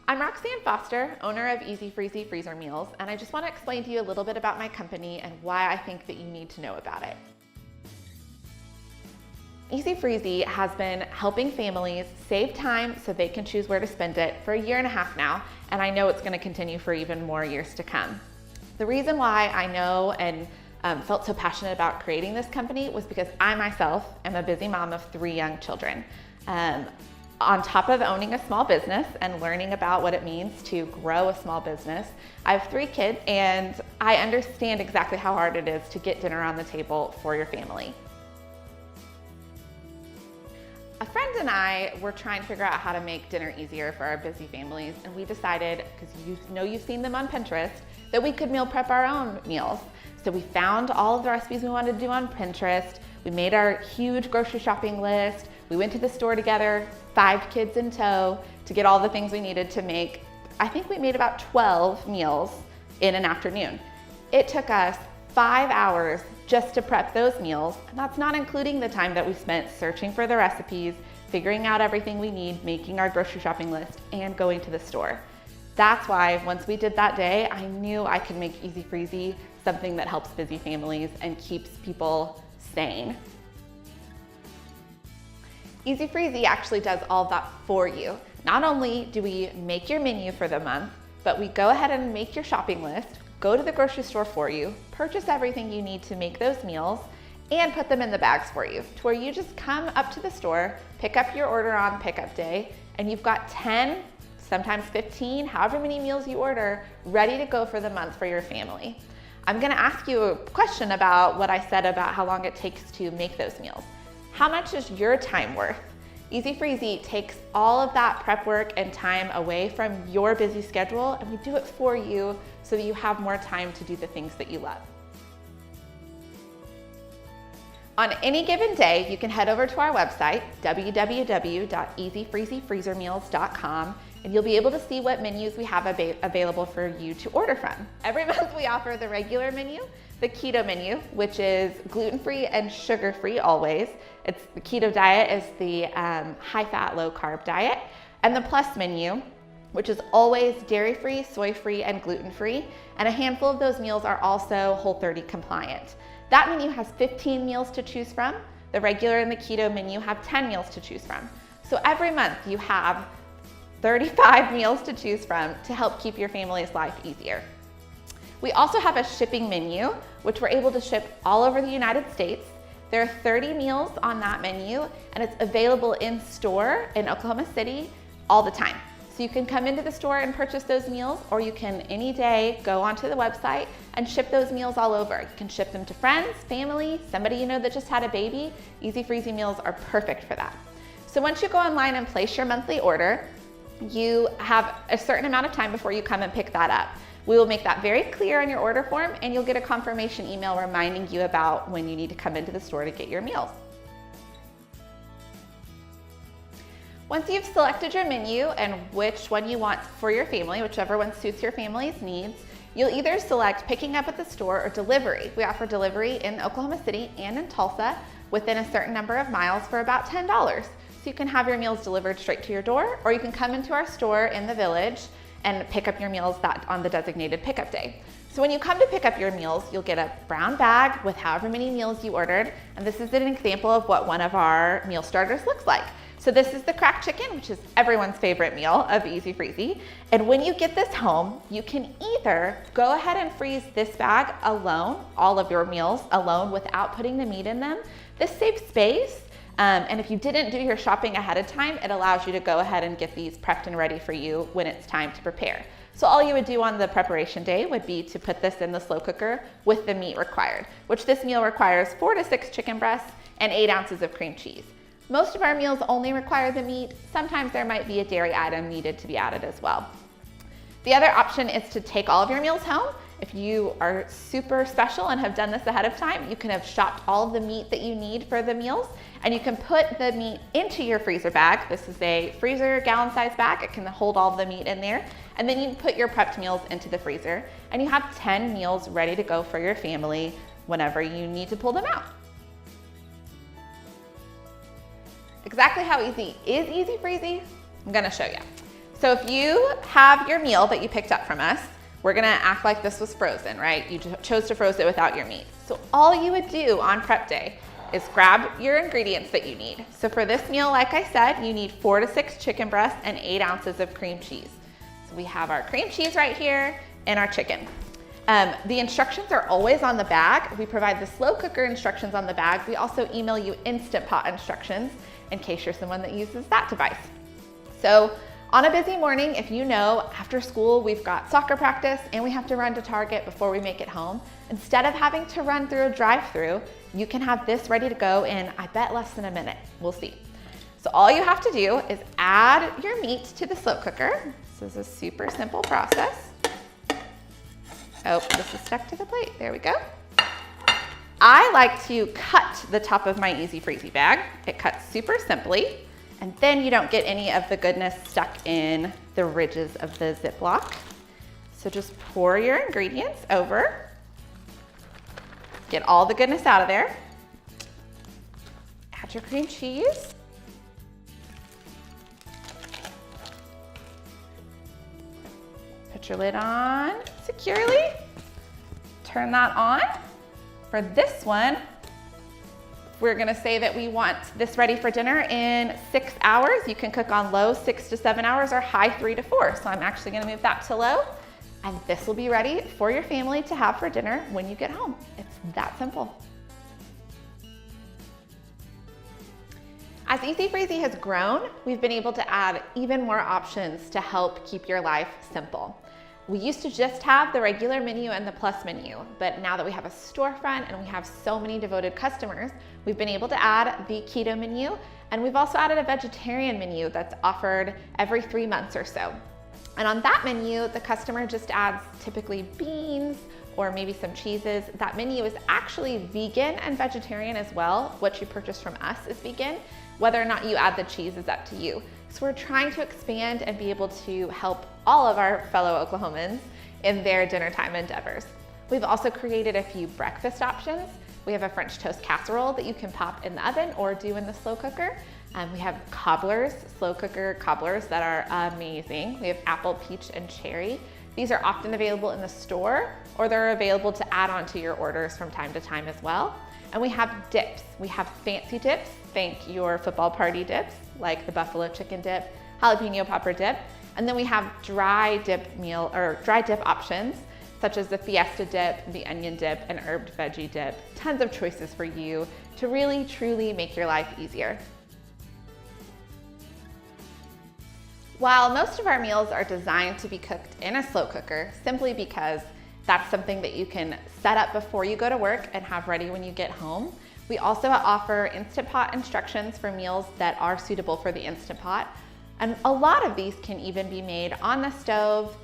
I'm Roxanne Foster, owner of Easy Freezy Freezer Meals, and I just want to explain to you a little bit about my company and why I think that you need to know about it. Easy Freezy has been helping families save time so they can choose where to spend it for 1.5 years now, and I know it's going to continue for even more years to come. The reason why I know and felt so passionate about creating this company was because I myself am a busy mom of 3 young children. On top of owning a small business and learning about what it means to grow a small business, I have 3 kids and I understand exactly how hard it is to get dinner on the table for your family. A friend and I were trying to figure out how to make dinner easier for our busy families, and we decided, because you've seen them on Pinterest, that we could meal prep our own meals. So we found all of the recipes we wanted to do on Pinterest, we made our huge grocery shopping list, we went to the store together, 5 kids in tow, to get all the things we needed to make. I think we made about 12 meals in an afternoon. It took us 5 hours just to prep those meals, and that's not including the time that we spent searching for the recipes, figuring out everything we need, making our grocery shopping list, and going to the store. That's why once we did that day, I knew I could make Easy Freezy something that helps busy families and keeps people sane. Easy Freezy actually does all of that for you. Not only do we make your menu for the month, but we go ahead and make your shopping list, go to the grocery store for you, purchase everything you need to make those meals, and put them in the bags for you, to where you just come up to the store, pick up your order on pickup day, and you've got 10, sometimes 15, however many meals you order, ready to go for the month for your family. I'm gonna ask you a question about what I said about how long it takes to make those meals. How much is your time worth? Easy Freezy takes all of that prep work and time away from your busy schedule, and we do it for you so that you have more time to do the things that you love. On any given day, you can head over to our website, www.easyfreezyfreezermeals.com, and you'll be able to see what menus we have available for you to order from. Every month we offer the regular menu, the keto menu, which is gluten-free and sugar-free always. The keto diet is the high-fat, low-carb diet, and the plus menu, which is always dairy-free, soy-free, and gluten-free, and a handful of those meals are also Whole30 compliant. That menu has 15 meals to choose from. The regular and the keto menu have 10 meals to choose from. So every month you have 35 meals to choose from to help keep your family's life easier. We also have a shipping menu, which we're able to ship all over the United States. There are 30 meals on that menu, and it's available in store in Oklahoma City all the time. So you can come into the store and purchase those meals, or you can any day go onto the website and ship those meals all over. You can ship them to friends, family, somebody you know that just had a baby. Easy Freezy meals are perfect for that. So once you go online and place your monthly order, you have a certain amount of time before you come and pick that up. We will make that very clear on your order form, and you'll get a confirmation email reminding you about when you need to come into the store to get your meals. Once you've selected your menu and which one you want for your family, whichever one suits your family's needs, you'll either select picking up at the store or delivery. We offer delivery in Oklahoma City and in Tulsa within a certain number of miles for about $10. So you can have your meals delivered straight to your door, or you can come into our store in the village and pick up your meals on the designated pickup day. So when you come to pick up your meals, you'll get a brown bag with however many meals you ordered, and this is an example of what one of our meal starters looks like. So this is the cracked chicken, which is everyone's favorite meal of Easy Freezy. And when you get this home, you can either go ahead and freeze this bag alone, all of your meals alone without putting the meat in them. This saves space. And if you didn't do your shopping ahead of time, it allows you to go ahead and get these prepped and ready for you when it's time to prepare. So all you would do on the preparation day would be to put this in the slow cooker with the meat required, which this meal requires 4 to 6 chicken breasts and 8 ounces of cream cheese. Most of our meals only require the meat. Sometimes there might be a dairy item needed to be added as well. The other option is to take all of your meals home. If you are super special and have done this ahead of time, you can have shopped all of the meat that you need for the meals, and you can put the meat into your freezer bag. This is a freezer gallon size bag. It can hold all of the meat in there. And then you can put your prepped meals into the freezer, and you have 10 meals ready to go for your family whenever you need to pull them out. Exactly how easy is Easy Freezy? I'm gonna show you. So if you have your meal that you picked up from us, we're gonna act like this was frozen, right? You chose to freeze it without your meat. So all you would do on prep day is grab your ingredients that you need. So for this meal, like I said, you need 4 to 6 chicken breasts and 8 ounces of cream cheese. So we have our cream cheese right here and our chicken. The instructions are always on the bag. We provide the slow cooker instructions on the bag. We also email you Instant Pot instructions in case you're someone that uses that device. So on a busy morning, if you know after school we've got soccer practice and we have to run to Target before we make it home, instead of having to run through a drive-through, you can have this ready to go in, I bet, less than a minute. We'll see. So all you have to do is add your meat to the slow cooker. This is a super simple process. Oh, this is stuck to the plate. There we go. I like to cut the top of my Easy Freezy bag. It cuts super simply. And then you don't get any of the goodness stuck in the ridges of the Ziploc. So just pour your ingredients over. Get all the goodness out of there. Add your cream cheese. Put your lid on securely. Turn that on. For this one, we're gonna say that we want this ready for dinner in 6 hours. You can cook on low 6 to 7 hours or high 3 to 4. So I'm actually gonna move that to low. And this will be ready for your family to have for dinner when you get home. It's that simple. As Easy Freezy has grown, we've been able to add even more options to help keep your life simple. We used to just have the regular menu and the plus menu, but now that we have a storefront and we have so many devoted customers, we've been able to add the keto menu, and we've also added a vegetarian menu that's offered every 3 months or so. And on that menu, the customer just adds typically beans or maybe some cheeses. That menu is actually vegan and vegetarian as well. What you purchase from us is vegan. Whether or not you add the cheese is up to you. So we're trying to expand and be able to help all of our fellow Oklahomans in their dinner time endeavors. We've also created a few breakfast options. We have a French toast casserole that you can pop in the oven or do in the slow cooker. We have cobblers, slow cooker cobblers that are amazing. We have apple, peach, and cherry. These are often available in the store, or they're available to add on to your orders from time to time as well. And we have dips. We have fancy dips. Think your football party dips, like the buffalo chicken dip, jalapeno popper dip. And then we have dry dip options, such as the fiesta dip, the onion dip, and herbed veggie dip. Tons of choices for you to really, truly make your life easier. While most of our meals are designed to be cooked in a slow cooker, simply because that's something that you can set up before you go to work and have ready when you get home, we also offer Instant Pot instructions for meals that are suitable for the Instant Pot. And a lot of these can even be made on the stove,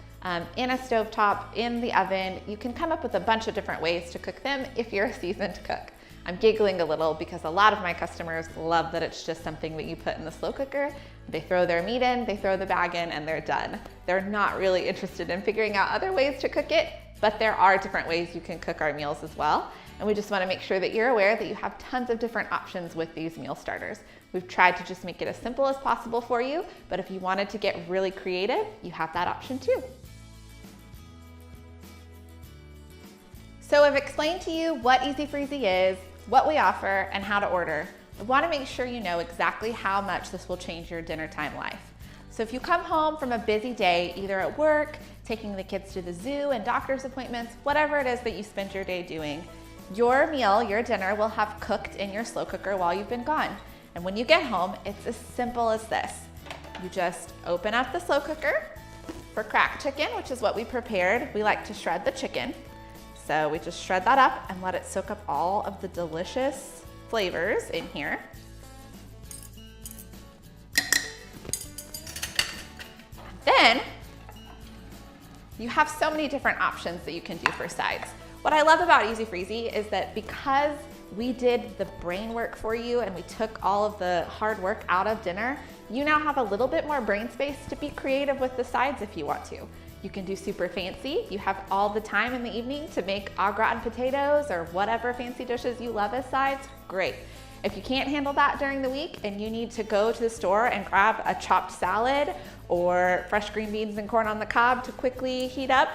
in a stovetop, in the oven. You can come up with a bunch of different ways to cook them if you're a seasoned cook. I'm giggling a little because a lot of my customers love that it's just something that you put in the slow cooker. They throw their meat in, they throw the bag in, and they're done. They're not really interested in figuring out other ways to cook it, but there are different ways you can cook our meals as well. And we just want to make sure that you're aware that you have tons of different options with these meal starters. We've tried to just make it as simple as possible for you, but if you wanted to get really creative, you have that option too. So I've explained to you what Easy Freezy is, what we offer, and how to order. I want to make sure you know exactly how much this will change your dinner time life. So if you come home from a busy day, either at work, taking the kids to the zoo and doctor's appointments, whatever it is that you spend your day doing, your meal, your dinner will have cooked in your slow cooker while you've been gone. And when you get home, it's as simple as this. You just open up the slow cooker. For cracked chicken, which is what we prepared, we like to shred the chicken. So we just shred that up and let it soak up all of the delicious flavors in here. Then you have so many different options that you can do for sides. What I love about Easy Freezy is that because we did the brain work for you and we took all of the hard work out of dinner, you now have a little bit more brain space to be creative with the sides if you want to. You can do super fancy. You have all the time in the evening to make au gratin potatoes or whatever fancy dishes you love as sides. Great. If you can't handle that during the week and you need to go to the store and grab a chopped salad or fresh green beans and corn on the cob to quickly heat up,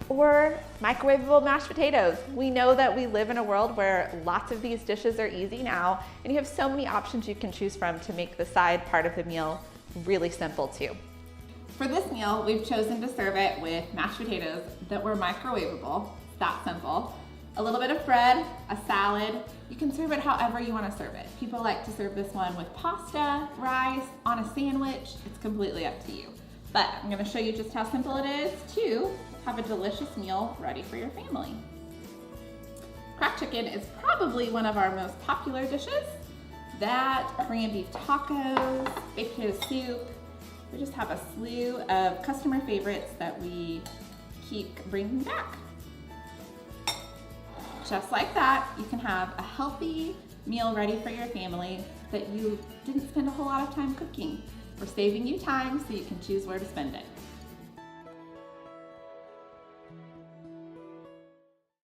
or microwavable mashed potatoes. We know that we live in a world where lots of these dishes are easy now, and you have so many options you can choose from to make the side part of the meal really simple too. For this meal, we've chosen to serve it with mashed potatoes that were microwavable. It's that simple. A little bit of bread, a salad. You can serve it however you want to serve it. People like to serve this one with pasta, rice, on a sandwich. It's completely up to you. But I'm going to show you just how simple it is to have a delicious meal ready for your family. Cracked chicken is probably one of our most popular dishes. That, Korean beef tacos, baked potato soup. We just have a slew of customer favorites that we keep bringing back. Just like that, you can have a healthy meal ready for your family that you didn't spend a whole lot of time cooking. We're saving you time so you can choose where to spend it.